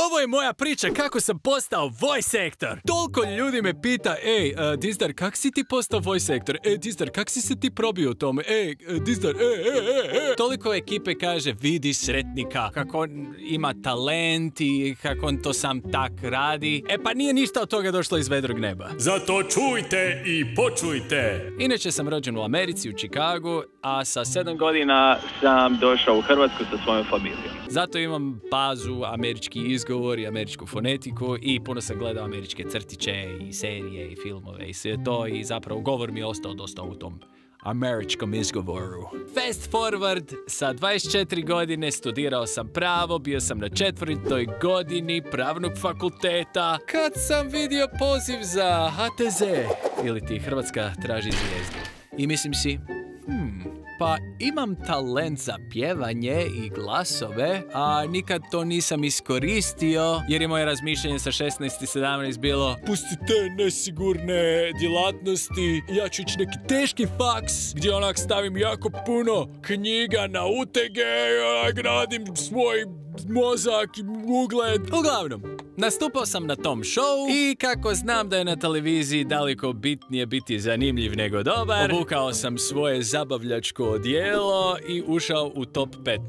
Ovo je moja priča kako sam postao voice actor. Toliko ljudi me pita, Dizdar, kak si ti postao voice actor? Dizdar, kak si se ti probio u tome? Dizdar, Toliko ekipe kaže, vidi Sretnika, kako on ima talent i kako on to sam tak radi. Pa nije ništa od toga došlo iz vedrog neba. Zato čujte i počujte. Inače sam rođen u Americi, u Chicagu, a sa 7 godina sam došao u Hrvatsku sa svojom familijom. Zato imam bazu, američki izgovor i američku fonetiku i puno sam gledao američke crtiće i serije i filmove i sve to i zapravo govor mi je ostao dosta u tom američkom izgovoru. Fast forward, sa 24 godine studirao sam pravo, bio sam na 4. godini pravnog fakulteta kad sam vidio poziv za HTZ ili ti Hrvatska traži zvijezdu. I mislim si, pa imam talent za pjevanje i glasove, a nikad to nisam iskoristio, jer je moje razmišljanje sa 16 i 17 bilo pusti te nesigurne djelatnosti, ja ću ići neki teški faks, gdje onak stavim jako puno knjiga na utege i onak radim svoj mozak i ugled. Uglavnom, nastupao sam na tom showu i kako znam da je na televiziji daleko bitnije biti zanimljiv nego dobar, obukao sam svoje zabavljačko odijelo i ušao u top 15.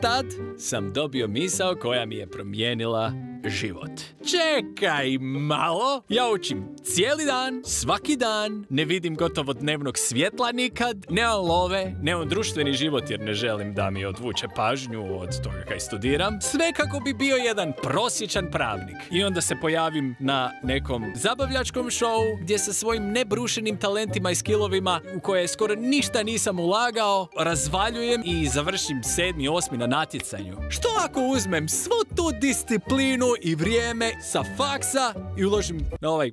Tad sam dobio misao koja mi je promijenila život. Čekaj malo, ja učim cijeli dan, svaki dan, ne vidim gotovo dnevnog svjetla nikad, nemam love, nemam društveni život jer ne želim da mi odvuče pažnju od toga kaj studiram. Sve kako bi bio jedan prosječan pravnik. I onda se pojavim na nekom zabavljačkom showu gdje sa svojim nebrušenim talentima i skillovima u koje skoro ništa nisam ulagao, razvaljujem i završim 7. 8. na natjecanju. Što ako uzmem svu tu disciplinu i vrijeme sa faksa i uložim na ovaj,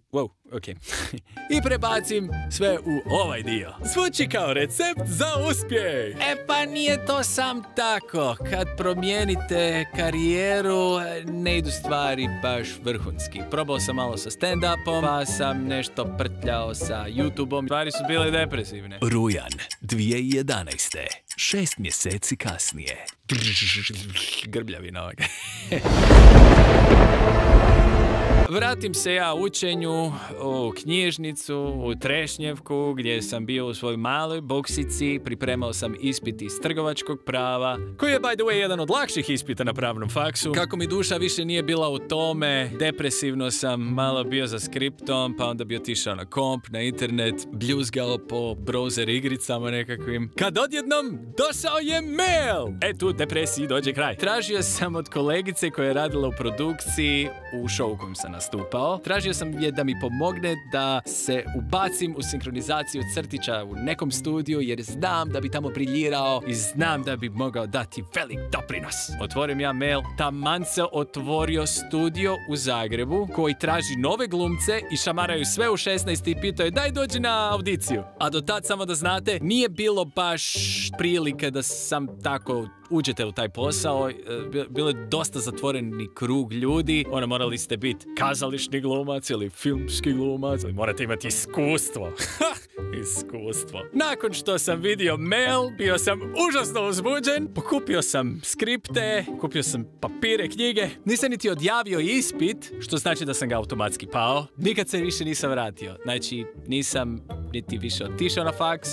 i prebacim sve u ovaj dio. Zvuči kao recept za uspjeh. Pa nije to sam tako. Kad promijenite karijeru, ne idu stvari baš vrhunski. Probao sam malo sa stand-upom, pa sam nešto prtljao sa YouTube-om. Stvari su bile depresivne. Rujan 2011. 6 mjeseci kasnije. Grbljavina ovoga. Vratim se ja učenju u knjižnicu, u Trešnjevku, gdje sam bio u svojoj maloj boksici, pripremao sam ispit iz trgovačkog prava, koji je by the way jedan od lakših ispita na pravnom faksu. Kako mi duša više nije bila u tome, depresivno sam malo bio za skriptom, pa onda bi otišao na komp, na internet, bljuzgao po browser igricama nekakvim. Kad odjednom došao je mail! Tu depresiji dođe kraj. Tražio sam od kolegice koja je radila u produkciji u showu kojim sam nastupao. Tražio sam je da mi pomogne da se ubacim u sinkronizaciju crtića u nekom studiju jer znam da bi tamo briljirao i znam da bi mogao dati velik doprinos. Otvorim ja mail, taman se otvorio studio u Zagrebu koji traži nove glumce i šamaraju sve u 16 i pitaju daj dođi na audiciju. A do tad, samo da znate, nije bilo baš prilike da sam tako uđete u taj posao, bilo je dosta zatvoreni krug ljudi, morali ste biti kazališni glumac ili filmski glumac, ili morate imati iskustvo. Iskustvo. Nakon što sam vidio mail, bio sam užasno uzbuđen, pokupio sam skripte, kupio sam papire, knjige, nisam niti odjavio ispit, što znači da sam ga automatski pao, nikad se više nisam vratio, znači nisam niti više otišao na faks,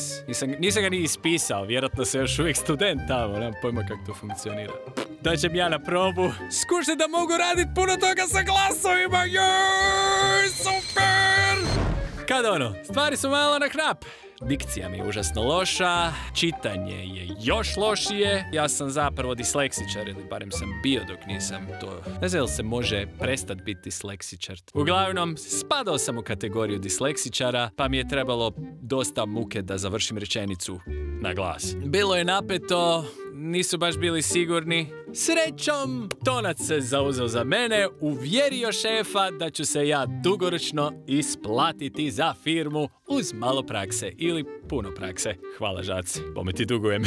nisam ga ni ispisao, vjerojatno sam još uvijek student tamo, nemam pojma kako to funkcionira. Dođem ja na probu, skušam da mogu raditi puno toga sa glasovima, joj, super! Kad stvari su malo na knap. Dikcija mi je užasno loša, čitanje je još lošije, ja sam zapravo disleksičar, ili barem sam bio dok nisam to. Ne znam li se može prestati biti disleksičar. Uglavnom, spadao sam u kategoriju disleksičara, pa mi je trebalo dosta muke da završim rečenicu na glas. Bilo je napeto, nisu baš bili sigurni. Srećom, Tonac se zauzeo za mene, uvjerio šefa da ću se ja dugoročno isplatiti za firmu uz malo prakse ili puno prakse. Hvala žaci, bome ti dugujem.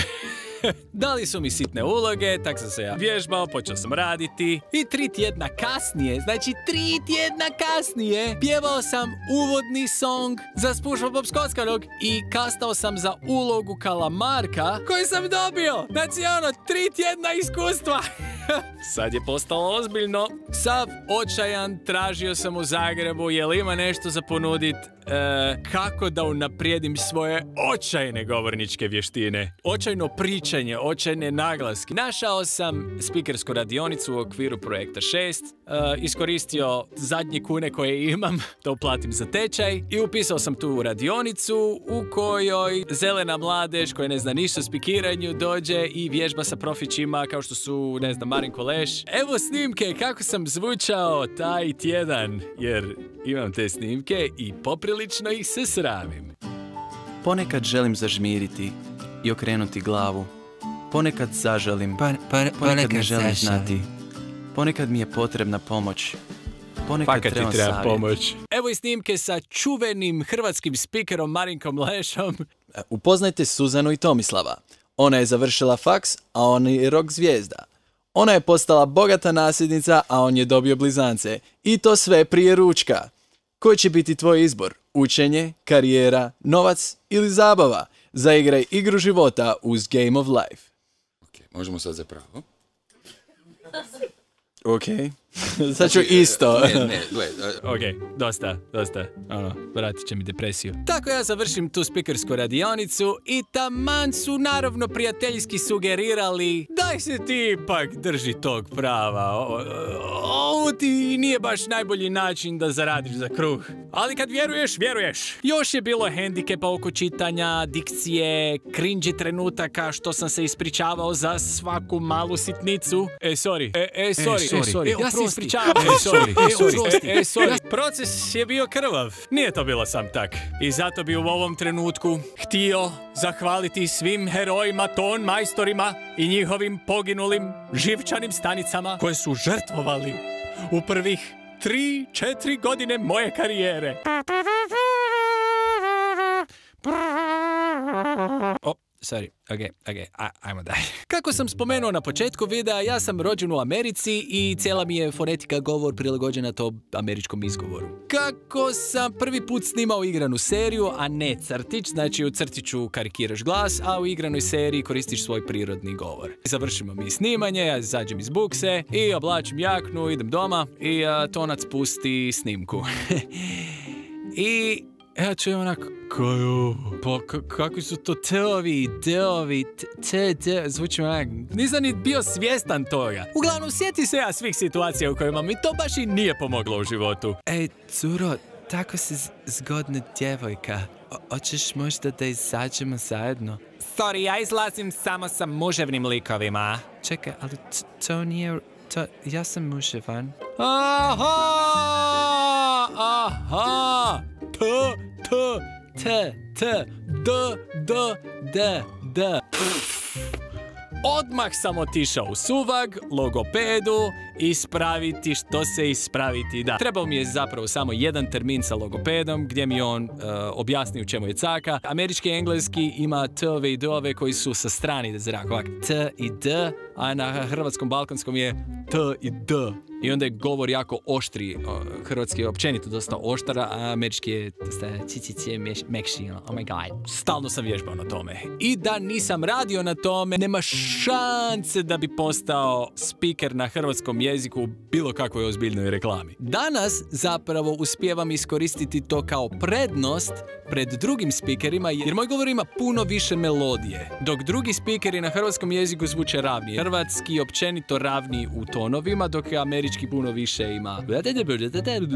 Dali su mi sitne uloge, tak sam se ja vježbao, počeo sam raditi i 3 tjedna kasnije, znači 3 tjedna kasnije, pjevao sam uvodni song za SpongeBob Skockanog i kastao sam za ulogu Kalamarka koju sam dobio. Znači 3 tjedna iskustva. Sad je postalo ozbiljno. Sav očajan, tražio sam u Zagrebu, je li ima nešto za ponudit, kako da unaprijedim svoje očajne govorničke vještine. Očajno pričanje, očajne naglaske. Našao sam spikersku radionicu u okviru projekta 6, iskoristio zadnje kune koje imam da uplatim za tečaj i upisao sam tu radionicu u kojoj zelena mladež koja ne zna ništa o spikiranju dođe i vježba sa profićima kao što su, ne znam, Marin Koleš. Evo snimke kako sam zvučao taj tjedan, jer imam te snimke i poprilično ih se sramim. Ponekad želim zažmiriti i okrenuti glavu. Ponekad zažalim, ponekad ne želim znati. Ponekad mi je potrebna pomoć. Ponekad trebam savjet. Pomoć. Evo i snimke sa čuvenim hrvatskim spikerom Marinkom Lešom. Upoznajte Suzanu i Tomislava. Ona je završila faks, a on je rock zvijezda. Ona je postala bogata nasljednica, a on je dobio blizance. I to sve prije ručka. Koji će biti tvoj izbor? Učenje, karijera, novac ili zabava? Zaigraj igru života uz Game of Life. Ok, možemo sad zapravo. Ok. Sad ću isto. Ne, gledaj. Ok, dosta. Vratit će mi depresiju. Tako ja završim tu spikersku radionicu i taman su naravno prijateljski sugerirali daj se ti ipak drži tog prava. Ovo ti nije baš najbolji način da zaradiš za kruh. Ali kad vjeruješ, vjeruješ. Još je bilo hendikepa oko čitanja, dikcije, cringe trenutaka što sam se ispričavao za svaku malu sitnicu. Sorry. Ja se ispričavam. Sorry. Proces je bio krvav. Nije to bilo sam tak. I zato bi u ovom trenutku htio zahvaliti svim herojima, ton majstorima i njihovim poginulim živčanim stanicama koje su žrtvovali u prvih 3-4 godine moje karijere. Sorry, ok, ajmo dalje. Kako sam spomenuo na početku videa, ja sam rođen u Americi i cijela mi je fonetika govor prilagođena tom američkom izgovoru. Kako sam prvi put snimao igranu seriju, a ne crtić, znači u crtiću karikiraš glas, a u igranoj seriji koristiš svoj prirodni govor. Završimo mi snimanje, ja izađem iz bukse i oblačim jaknu, idem doma i tonac pusti snimku. I ja čujem onako, kaj je ovo? Pa kakvi su to deovi, zvuči onak, nisam ni bio svjestan toga. Uglavnom, sjeti se ja svih situacija u kojima mi to baš i nije pomoglo u životu. Ej, curo, tako si zgodna djevojka. Hoćeš možda da izađemo zajedno? Sorry, ja izlazim samo sa muževnim likovima. Čekaj, ali to nije... ja sam muževan. Aha! Odmah sam otišao u suvag, logopedu, ispraviti što se ispraviti da. Trebao mi je zapravo samo jedan termin sa logopedom gdje mi on objasni u čemu je caka. Američki engleski ima t-ove i d-ove koji su sa strane zraka. Ovak, t i d, a na hrvatskom balkanskom je t i d. I onda je govor jako oštri. Hrvatski je općenito dosta oštar, a američki je dosta mekši. Oh my god. Stalno sam vježbao na tome. I da nisam radio na tome, nema šanse da bi postao spiker na hrvatskom jeziku u bilo kakvoj ozbiljnoj reklami. Danas zapravo uspijevam iskoristiti to kao prednost pred drugim spikerima, jer moj govor ima puno više melodije. Dok drugi spikeri na hrvatskom jeziku zvuče ravnije. Hrvatski općenito ravni u tonovima, dok je američki puno više ima.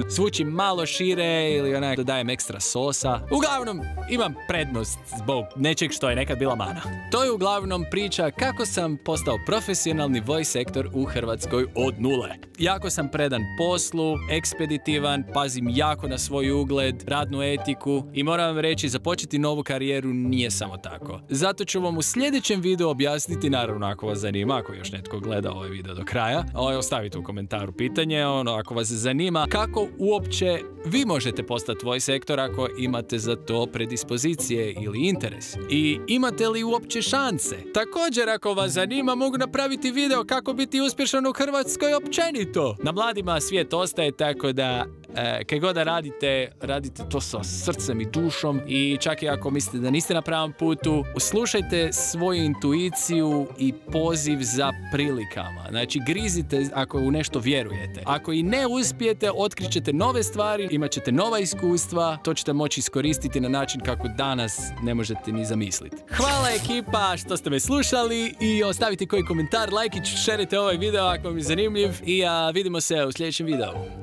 Zvuči malo šire ili onak dodajem ekstra sosa. Uglavnom, imam prednost zbog nečeg što je nekad bila mana. To je uglavnom priča kako sam postao profesionalni voice actor u Hrvatskoj od nule. Jako sam predan poslu, ekspeditivan, pazim jako na svoj ugled, radnu etiku i moram vam reći, započeti novu karijeru nije samo tako. Zato ću vam u sljedećem videu objasniti, naravno ako vas zanima, ako još netko gleda ovaj video do kraja, ostavite u komentaru pitanje, ako vas zanima kako uopće vi možete postati voice actor ako imate za to predispozicije ili interes. I imate li uopće šanse? Također, ako vas zanima, mogu napraviti video kako biti uspješan u Hrvatskoj općenito. Na mladima svijet ostaje, tako da Kaj god da radite, radite to sa srcem i dušom i čak i ako mislite da niste na pravom putu, uslušajte svoju intuiciju i poziv za prilikama. Znači, grizite ako u nešto vjerujete. Ako i ne uspijete, otkrićete nove stvari, imat ćete nova iskustva, to ćete moći iskoristiti na način kako danas ne možete ni zamisliti. Hvala ekipa što ste me slušali i ostavite koji komentar, lajkić, šerite ovaj video ako vam je zanimljiv i vidimo se u sljedećem videu.